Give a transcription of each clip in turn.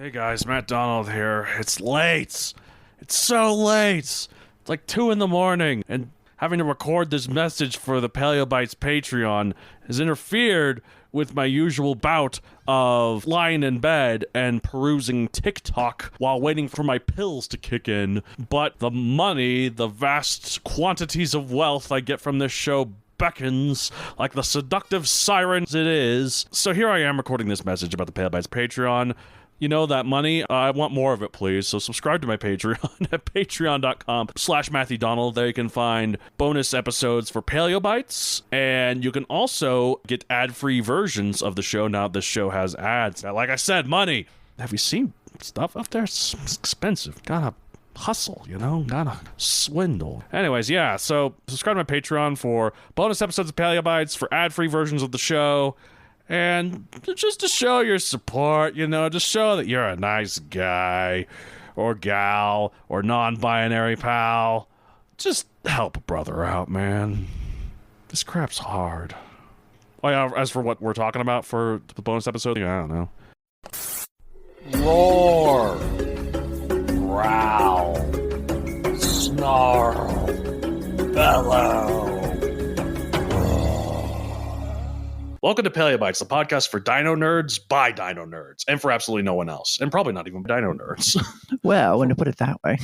Hey guys, Matt Donald here. It's late. It's so late. It's like 2 in the morning, and having to record this message for the Paleobites Patreon has interfered with my usual bout of lying in bed and perusing TikTok while waiting for my pills to kick in. But the money, the vast quantities of wealth I get from this show beckons like the seductive sirens it is. So here I am recording this message about the Paleobites Patreon. You know, that money, I want more of it, please. So subscribe to my Patreon at patreon.com/Matthew Donald. There you can find bonus episodes for Paleobites, and you can also get ad-free versions of the show now this show has ads. Now, like I said, money. Have you seen stuff up there? It's expensive. Gotta hustle, you know? Gotta swindle. Anyways, yeah, so subscribe to my Patreon for bonus episodes of Paleobites, for ad-free versions of the show, and just to show your support, you know, just show that you're a nice guy or gal or non-binary pal. Just help a brother out, man. This crap's hard. Oh yeah, as for what we're talking about for the bonus episode, I don't know. Roar, growl, snarl, bellow. Welcome to Paleobites, the podcast for dino nerds by dino nerds, and for absolutely no one else, and probably not even dino nerds. Well, when you put it that way.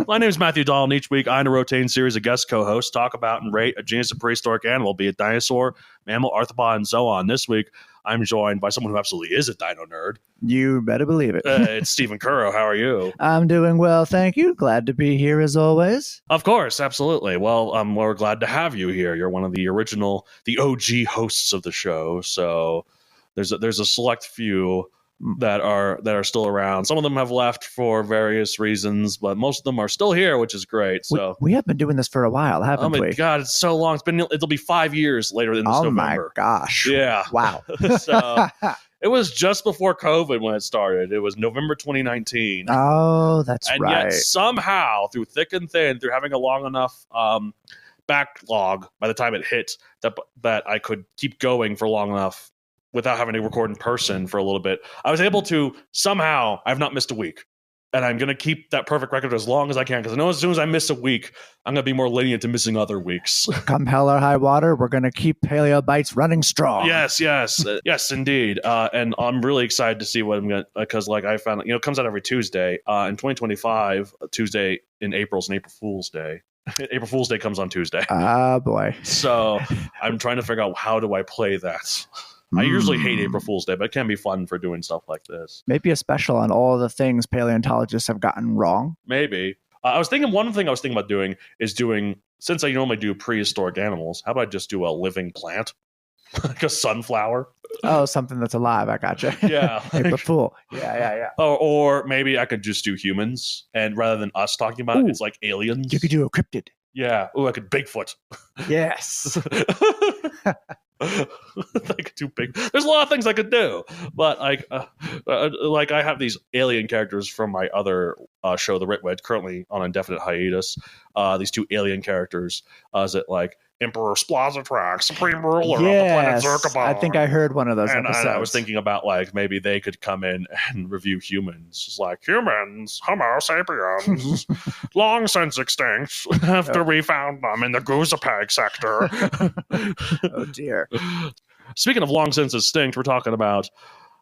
My name is Matthew Dahl, and each week I and a rotating series of guest co-hosts talk about and rate a genus of prehistoric animal, be it dinosaur, mammal, arthropod, and so on. This week, I'm joined by someone who absolutely is a dino nerd. You better believe it. It's Stephen Curro. How are you? I'm doing well, thank you. Glad to be here as always. Of course, absolutely. Well, we're glad to have you here. You're one of the original, the OG hosts of the show. So there's a select few that are still around. Some of them have left for various reasons, but most of them are still here, which is great. So we have been doing this for a while, haven't we? Oh my God, it's so long. It'll be 5 years later in this November. Oh my gosh. Yeah. Wow. So it was just before COVID when it started. It was November 2019. Oh, that's and right. Yet somehow, through thick and thin, through having a long enough backlog by the time it hit, that I could keep going for long enough without having to record in person for a little bit, I was able to somehow, I've not missed a week. And I'm going to keep that perfect record as long as I can, because I know as soon as I miss a week, I'm going to be more lenient to missing other weeks. Come hell or high water, we're going to keep Paleobites running strong. Yes, yes, indeed. And I'm really excited to see what I'm going to, because like I found, it comes out every Tuesday. In 2025, Tuesday in April is an April Fool's Day. April Fool's Day comes on Tuesday. Ah, boy. So I'm trying to figure out how do I play that. I usually hate April Fool's Day, but it can be fun for doing stuff like this. Maybe a special on all the things paleontologists have gotten wrong. Maybe. One thing I was thinking about doing is since I normally do prehistoric animals, how about I just do a living plant? Like a sunflower? Oh, something that's alive. I gotcha. Yeah. April Fool. Yeah. Or maybe I could just do humans, and rather than us talking about it, it's like aliens. You could do a cryptid. Yeah. Ooh, I could Bigfoot. Yes. I could do big. There's a lot of things I could do, but like I have these alien characters from my other show, The Ritwed, currently on indefinite hiatus. These 2 alien characters, is it like Emperor Splazatrax, Supreme Ruler of the planet Zerkabon? I think I heard one of those episodes. And I was thinking about like maybe they could come in and review humans. It's like humans, Homo sapiens, long since extinct after we found them in the Goosapag sector. Oh dear. Speaking of long since extinct, we're talking about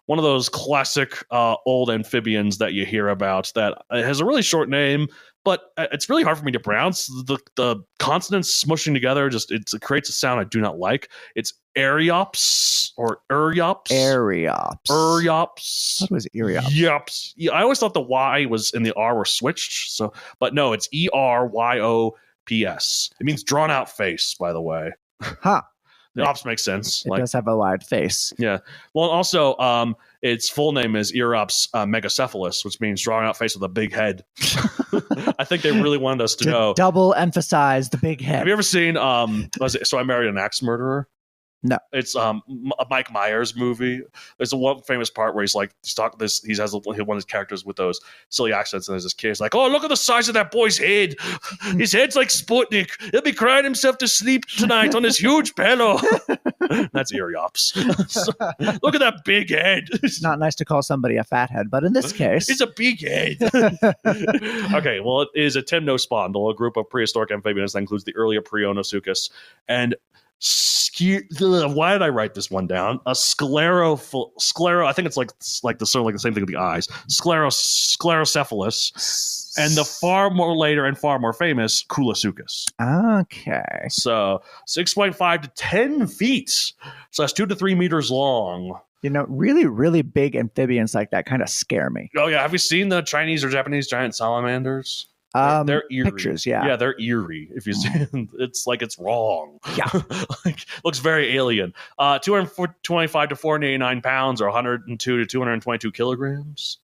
one of those classic old amphibians that you hear about that has a really short name, but it's really hard for me to pronounce. The consonants smushing together it creates a sound I do not like. It's Eryops or Eryops. Eryops. What was Eryops? Yops. Yeah, I always thought the Y was and the R were switched. But no, it's Eryops. It means drawn out face, by the way. Huh. The ops makes sense. It does have a wide face. Yeah. Well, also, its full name is Eryops megacephalus, which means drawing out face with a big head. I think they really wanted us to know. Double emphasize the big head. Have you ever seen, So I Married an Axe Murderer? No. It's a Mike Myers movie. There's a one famous part where he's talking this. He has one of his characters with those silly accents, and there's this kid. He's like, "Oh, look at the size of that boy's head. His head's like Sputnik. He'll be crying himself to sleep tonight on this huge pillow." That's Eryops. So, look at that big head. It's not nice to call somebody a fathead, but in this case, it's a big head. Okay, well, it is a temnospondyl, a group of prehistoric amphibians that includes the earlier Prionosuchus and why did I write this one down? A sclero. I think it's like the sort of like the same thing with the eyes. Sclerocephalus, and the far more later and far more famous Coolosuchus. Okay. So 6.5 to 10 feet. So that's 2 to 3 meters long. Really, really big amphibians like that kind of scare me. Oh yeah, have you seen the Chinese or Japanese giant salamanders? They're eerie. Pictures, yeah. Yeah, they're eerie. If you see it's like it's wrong. Yeah. Looks very alien. 225 to 489 pounds, or 102 to 222 kilograms.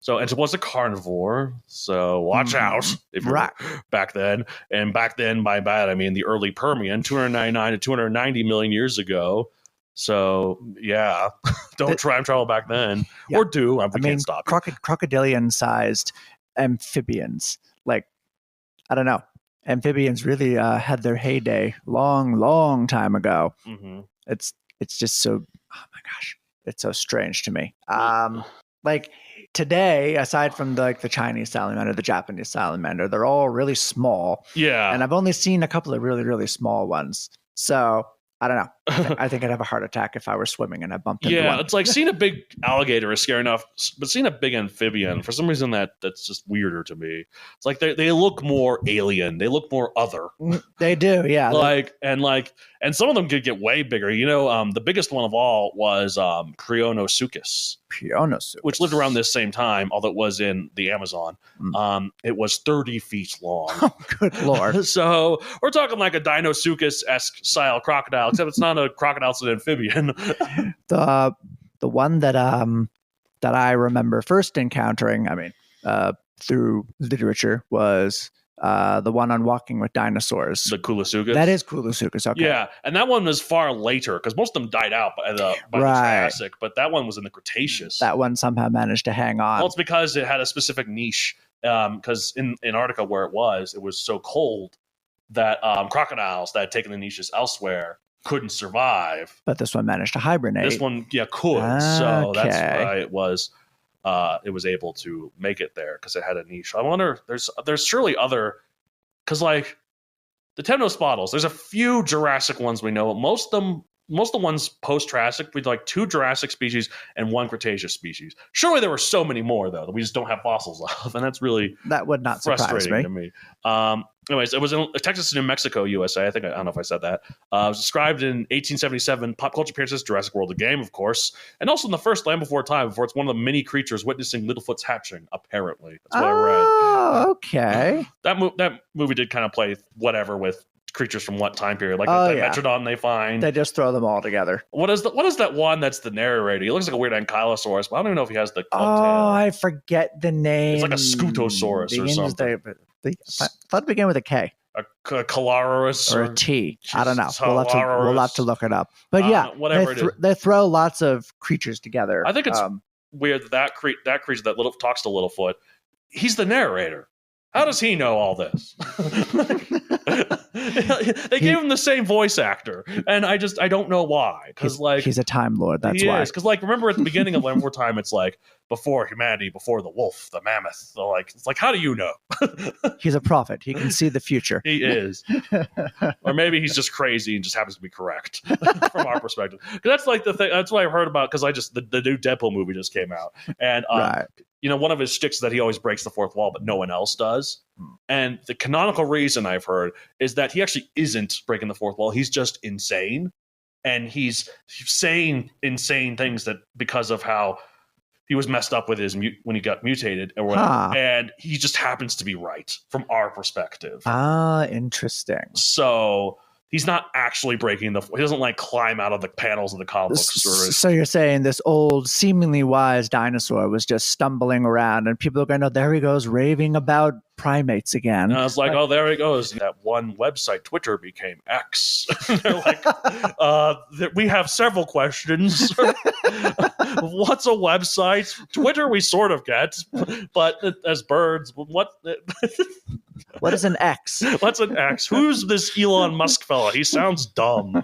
So, and it was a carnivore. So watch out if you're back then. And back then, by bad, I mean the early Permian, 299 to 290 million years ago. So, yeah, don't try and travel back then. Yeah. Or do. I mean, can't stop. Crocodilian-sized amphibians. Like, I don't know. Amphibians really had their heyday long time ago. Mm-hmm. It's just so, oh my gosh, it's so strange to me. Like today, aside from the Chinese salamander, the Japanese salamander, they're all really small. Yeah. And I've only seen a couple of really, really small ones. So I don't know. I think I'd have a heart attack if I were swimming and I bumped into one. Yeah, it's like seeing a big alligator is scary enough, but seeing a big amphibian, for some reason, that's just weirder to me. It's like they look more alien. They look more other. They do, yeah. And some of them could get way bigger. The biggest one of all was Prionosuchus, which lived around this same time, although it was in the Amazon. It was 30 feet long. Oh, good Lord. So we're talking like a Dinosuchus-esque style crocodile, except it's not a crocodile, it's an amphibian. The one that I remember first encountering, through literature, was the one on Walking with Dinosaurs. The Coolosuchus? That is Coolosuchus, okay. Yeah, and that one was far later, because most of them died out by the Triassic, but that one was in the Cretaceous. That one somehow managed to hang on. Well, it's because it had a specific niche, because in Antarctica where it was so cold that crocodiles that had taken the niches elsewhere couldn't survive. But this one managed to hibernate. This one, could. So that's why it was able to make it there, because it had a niche. I wonder, there's surely other, because like the temnospondyls, there's a few Jurassic ones we know. Most of the ones post-Triassic, with like 2 Jurassic species and 1 Cretaceous species. Surely there were so many more though that we just don't have fossils of, and that's really that would not surprise me. To me. Anyways, it was in Texas and New Mexico, USA. I don't know if I said that. It was described in 1877. Pop culture appearances, Jurassic World, the game, of course, and also in the first Land Before Time. Before it's one of the many creatures witnessing Littlefoot's hatching. Apparently, that's what I read. Oh, okay. That movie did kind of play whatever with creatures from what time period, like the Metrodon they find. They just throw them all together. What is that one that's the narrator? He looks like a weird ankylosaurus, but I don't even know if he has the club tail. I forget the name. It's like a Scutosaurus or something. I thought it began with a K. A Calaurus or a T. I don't know. We'll have to look it up. But whatever it is. They throw lots of creatures together. I think it's weird that creature that talks to Littlefoot, he's the narrator. How does he know all this? They gave him the same voice actor, and I don't know why. Because he's a Time Lord. That's why. Because remember at the beginning of Land Before Time, it's like before humanity, before the wolf, the mammoth. So it's like, how do you know? He's a prophet. He can see the future. He is, or maybe he's just crazy and just happens to be correct from our perspective. Because that's like the thing. That's what I heard about. Because the new Deadpool movie just came out, and one of his shticks is that he always breaks the fourth wall, but no one else does. And the canonical reason I've heard is that he actually isn't breaking the fourth wall. He's just insane. And he's saying insane things that because of how he was messed up with when he got mutated or whatever. And he just happens to be right from our perspective. Interesting. So he's not actually breaking he doesn't like climb out of the panels of the comic books. So you're saying this old, seemingly wise dinosaur was just stumbling around, and people are going, "Oh, there he goes, raving about primates again." And I was like, oh, there he goes. That one website, Twitter, became X. They're like, we have several questions. What's a website? Twitter, we sort of get, but as birds, what? What is an X? What's an X? Who's this Elon Musk fella? He sounds dumb.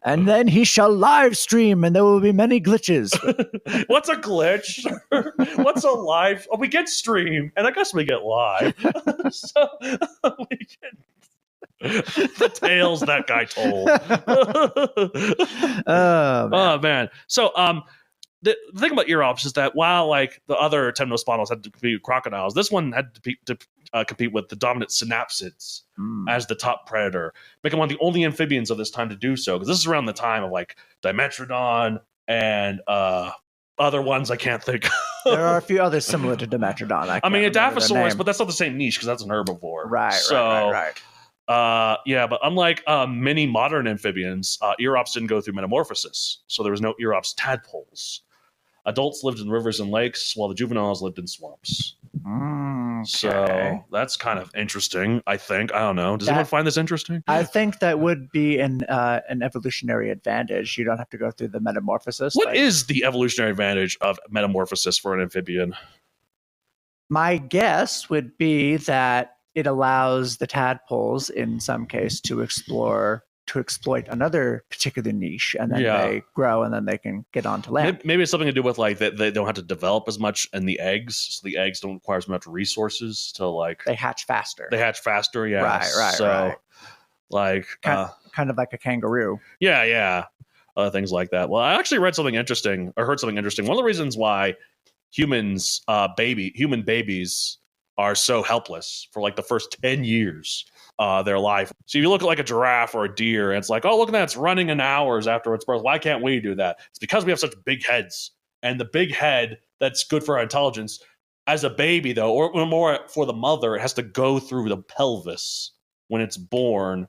And then he shall live stream, and there will be many glitches. What's a glitch? What's a live? Oh, we get stream, and I guess we get live. So we get the tales that guy told. Oh man. So the thing about Eryops is that while like the other temnospondyls had to compete with crocodiles, this one had to compete with the dominant synapsids as the top predator, making one of the only amphibians of this time to do so. Because this is around the time of like Dimetrodon and other ones I can't think of. There are a few others similar to Dimetrodon. I mean, Adaphosaurus, but that's not the same niche because that's an herbivore. Right. Yeah, but unlike many modern amphibians, Eryops didn't go through metamorphosis, so there was no Eryops tadpoles. Adults lived in rivers and lakes, while the juveniles lived in swamps. Okay. So that's kind of interesting, I think. I don't know. Does anyone find this interesting? I think that would be an evolutionary advantage. You don't have to go through the metamorphosis. What is the evolutionary advantage of metamorphosis for an amphibian? My guess would be that it allows the tadpoles, in some case, to exploit another particular niche, and then they grow, and then they can get onto land. Maybe it's something to do with like that they don't have to develop as much in the eggs, so the eggs don't require as much resources to like. They hatch faster. Yeah. Right. Like kind of like a kangaroo. Yeah. Other things like that. Well, I actually read something interesting or heard something interesting. One of the reasons why human babies are so helpless for like the first 10 years their life. So if you look at like a giraffe or a deer, and it's like, oh, look at that, it's running in hours after its birth. Why can't we do that? It's because we have such big heads. And the big head that's good for our intelligence, as a baby though, or more for the mother, it has to go through the pelvis when it's born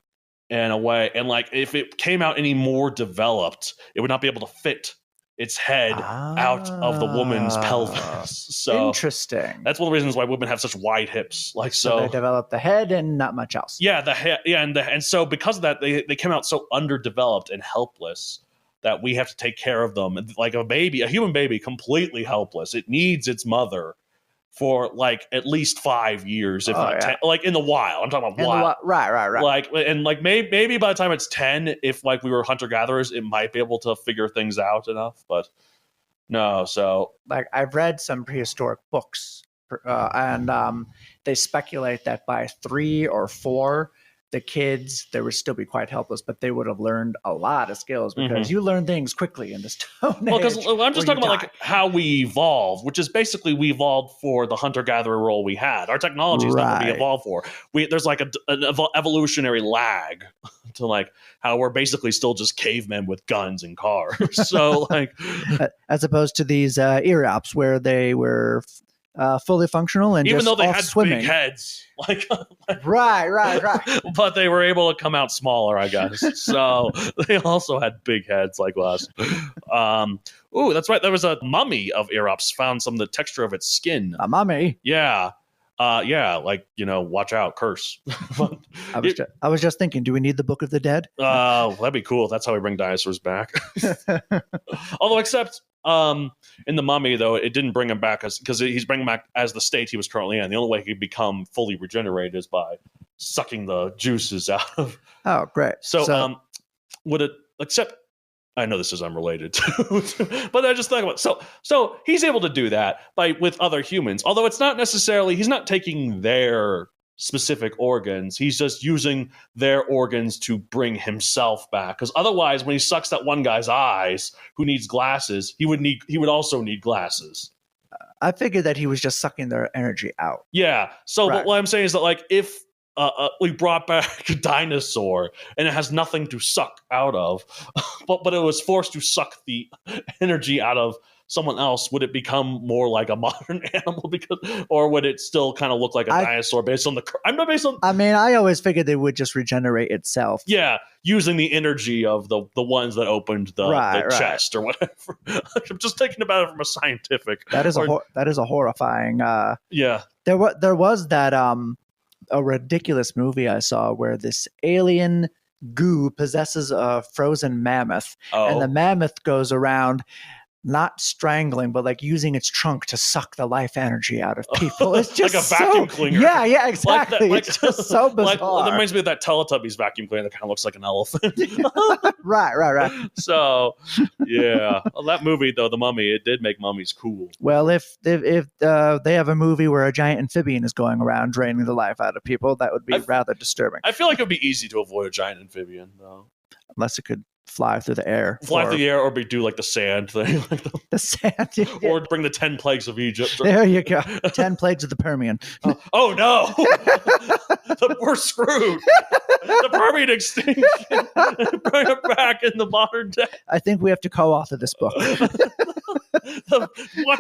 in a way. And like if it came out any more developed, it would not be able to fit its head out of the woman's pelvis. So interesting. That's one of the reasons why women have such wide hips. Like so they develop the head and not much else. Yeah, the head. Yeah, and so because of that, they came out so underdeveloped and helpless that we have to take care of them. Like a human baby, completely helpless. It needs its mother for like at least 5 years, if not 10. Like in the wild, I'm talking about wild. Right. Like and like maybe by the time it's 10, if like we were hunter gatherers, it might be able to figure things out enough. But no, so like I've read some prehistoric books, and they speculate that by 3 or 4, the kids, they would still be quite helpless, but they would have learned a lot of skills because you learn things quickly in this stone age. Well, because I'm just talking about like how we evolved, which is basically we evolved for the hunter-gatherer role we had. Our technology is not what we evolved for. There's like an evolutionary lag to like how we're basically still just cavemen with guns and cars. So like, as opposed to these Eryops where they were fully functional and even just though they had swimming. big heads, like right, but they were able to come out smaller, I guess. So they also had big heads like us. Oh, that's right. There was a mummy of Eryops found some of the texture of its skin. A mummy, yeah. Like, watch out, curse. I was just thinking, do we need the Book of the Dead? That'd be cool. That's how we bring dinosaurs back. Although, except in the mummy, though, it didn't bring him back because he's bringing him back as the state he was currently in. The only way he could become fully regenerated is by sucking the juices out of. Oh, great. So would it, except I know this is unrelated to, but I just thought about so he's able to do that with other humans, although it's not necessarily, he's not taking their specific organs, he's just using their organs to bring himself back, because otherwise when he sucks that one guy's eyes who needs glasses, he would also need glasses. I figured that he was just sucking their energy out. Yeah, so right. What I'm saying is that like if we brought back a dinosaur and it has nothing to suck out of, but it was forced to suck the energy out of someone else, would it become more like a modern animal or would it still kind of look like a dinosaur based on the? I'm not based on. I mean, I always figured they would just regenerate itself. Yeah, using the energy of the ones that opened the chest or whatever. I'm just thinking about it from a scientific. That is a horrifying. Yeah, there was that a ridiculous movie I saw where this alien goo possesses a frozen mammoth, and the mammoth goes around not strangling, but like using its trunk to suck the life energy out of people. It's just like a vacuum cleaner. Yeah, exactly. It's just so bizarre. That reminds me of that Teletubbies vacuum cleaner that kind of looks like an elephant. Right. So, yeah. Well, that movie, though, The Mummy, it did make mummies cool. Well, if they have a movie where a giant amphibian is going around draining the life out of people, that would be rather disturbing. I feel like it would be easy to avoid a giant amphibian, though. Unless it could fly through the air. Or do like the sand thing. The sand. Yeah. Or bring the 10 plagues of Egypt. There you go. 10 plagues of the Permian. Oh no! We're screwed. The Permian extinction. Bring it back in the modern day. I think we have to co-author this book. Watch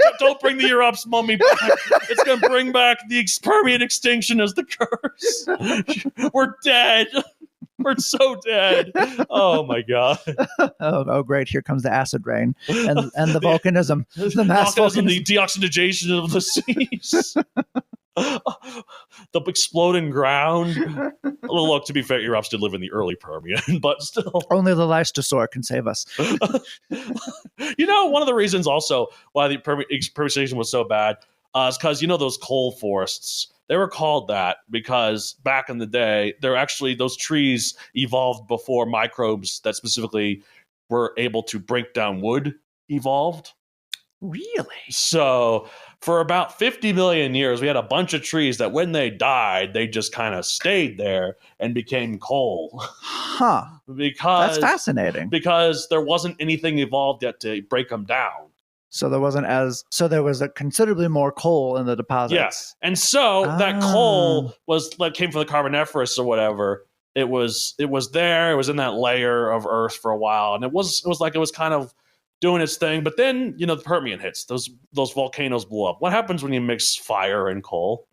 out, don't bring the Eryops mummy back. It's going to bring back the Permian extinction as the curse. We're dead. We're so dead. Oh my god. Oh great! Here comes the acid rain and the volcanism, the mass volcanism, the deoxygenation of the seas, the exploding ground. Look, to be fair, Eryops did live in the early Permian, but still, only the Leistosaur can save us. One of the reasons also why the Permian extinction was so bad is because those coal forests. They were called that because back in the day, those trees evolved before microbes that specifically were able to break down wood evolved. Really? So for about 50 million years, we had a bunch of trees that when they died, they just kind of stayed there and became coal. Huh. That's fascinating. Because there wasn't anything evolved yet to break them down. So there was a considerably more coal in the deposits. Yes, and so that coal came from the Carboniferous or whatever. It was there. It was in that layer of Earth for a while, and it was kind of doing its thing. But then the Permian hits. Those volcanoes blew up. What happens when you mix fire and coal?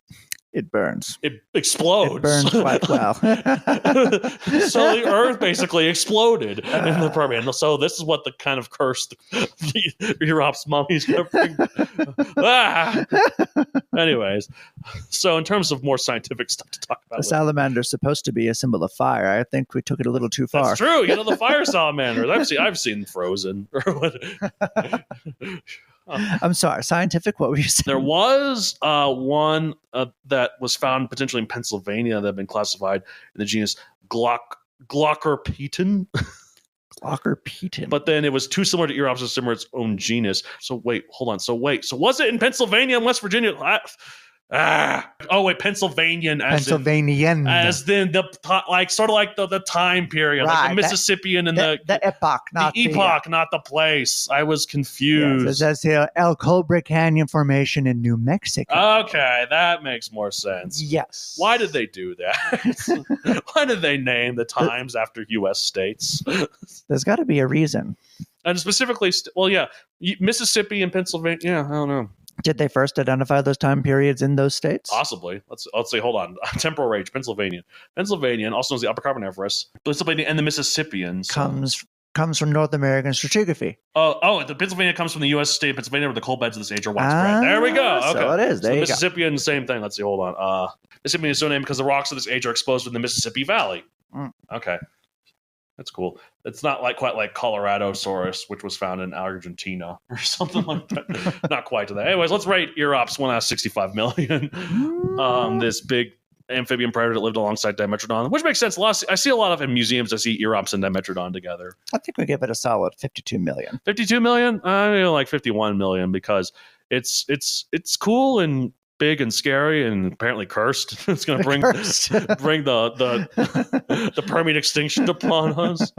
It burns. It explodes. It burns quite well. So the Earth basically exploded in the Permian. So this is what the kind of curse the Eryops mummy is going to bring. Anyways, so in terms of more scientific stuff to talk about. The salamander is supposed to be a symbol of fire. I think we took it a little too far. That's true. The fire salamanders. I've seen Frozen. I'm sorry, scientific? What were you saying? There was one that was found potentially in Pennsylvania that had been classified in the genus Glaucerpeton. Glaucerpeton. But then it was too similar to Eryops to similar to its own genus. So wait, hold on. So was it in Pennsylvania and West Virginia? Pennsylvanian. As then the time period, right, like the Mississippian and the epoch, not the epoch, not the place. I was confused. Yes, it says here El Cobre Canyon Formation in New Mexico. Okay, that makes more sense. Yes. Why did they do that? Why did they name the times after U.S. states? There's got to be a reason. And specifically, Mississippi and Pennsylvania. Yeah, I don't know. Did they first identify those time periods in those states? Possibly. Let's say, hold on. Temporal range, Pennsylvania, also known as the Upper Carboniferous, Pennsylvania, and the Mississippian comes from North American stratigraphy. The Pennsylvania comes from the U.S. state of Pennsylvania, where the coal beds of this age are widespread. There we go. Okay. So it is. There so you Mississippian, go. Same thing. Let's see. Hold on. Mississippian is so named because the rocks of this age are exposed in the Mississippi Valley. Okay. That's cool. It's not quite like Coloradosaurus, which was found in Argentina or something like that. Not quite to that. Anyways, let's rate Eryops 1 out of 65 million. This big amphibian predator that lived alongside Dimetrodon, which makes sense. I see a lot of in museums. I see Eryops and Dimetrodon together. I think we give it a solid 52 million. 52 million? I like 51 million because it's cool and big and scary and apparently cursed. It's going to bring the Permian extinction upon us.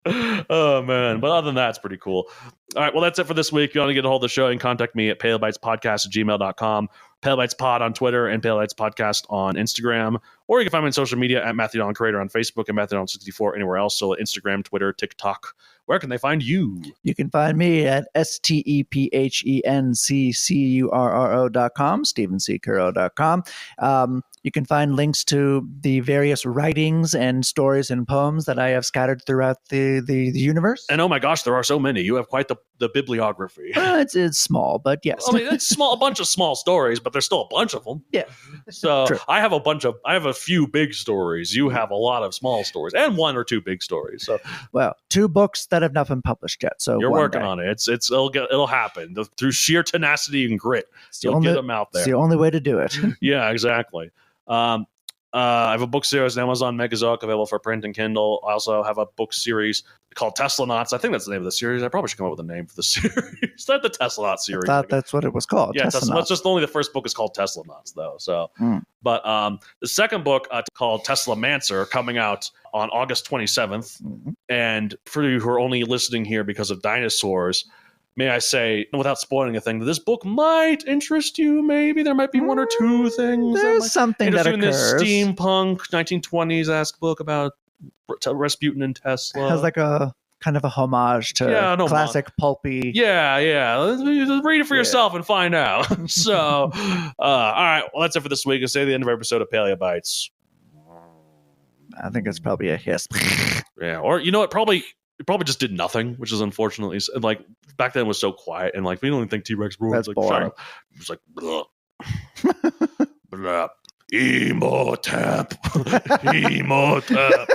Oh man, but other than that, it's pretty cool. All right, well, that's it for this week. If you want to get a hold of the show, you can contact me at palebytespodcast@gmail.com, palebytespod on Twitter, and palebytespodcast on Instagram. Or you can find me on social media at Matthewdon Creator on Facebook and Matthewdon64 anywhere else. So Instagram, Twitter, TikTok. Where can they find you? You can find me at stephencurro.com, stephencurro.com. You can find links to the various writings and stories and poems that I have scattered throughout the universe. And oh my gosh, there are so many. You have quite the bibliography. It's small, but yes. I mean, it's small, a bunch of small stories, but there's still a bunch of them. Yeah. So True. I have a few big stories. You have a lot of small stories and one or two big stories. So, well, 2 books that have not been published yet. So you're working on it. It'll happen through sheer tenacity and grit. You'll get them out there. It's the only way to do it. Yeah, exactly. I have a book series on Amazon Megazoic available for print and Kindle. I also have a book series called Tesla Knots. I think that's the name of the series. I probably should come up with a name for the series. Not the Tesla Knots series. I thought that's what it was called. Yeah, That's just only the first book is called Tesla Knots, though. So, But the second book called Tesla Mancer coming out on August 27th. Mm-hmm. And for you who are only listening here because of dinosaurs, may I say, without spoiling a thing, that this book might interest you. Maybe there might be one or two things. There's something that occurs. This steampunk 1920s-esque book about Rasputin and Tesla. It has like a kind of a homage to classic pulpy. Yeah. Read it for yourself and find out. So, all right. Well, that's it for this week. I'll say the end of our episode of Paleobites. I think it's probably a hiss. Yeah. Or, you know what? It probably just did nothing, which is unfortunately, like, back then it was so quiet, and like we don't even think T-Rex roared. That's like, boring. Shut up. It was like, blah. Blah. Emotep. Emotep.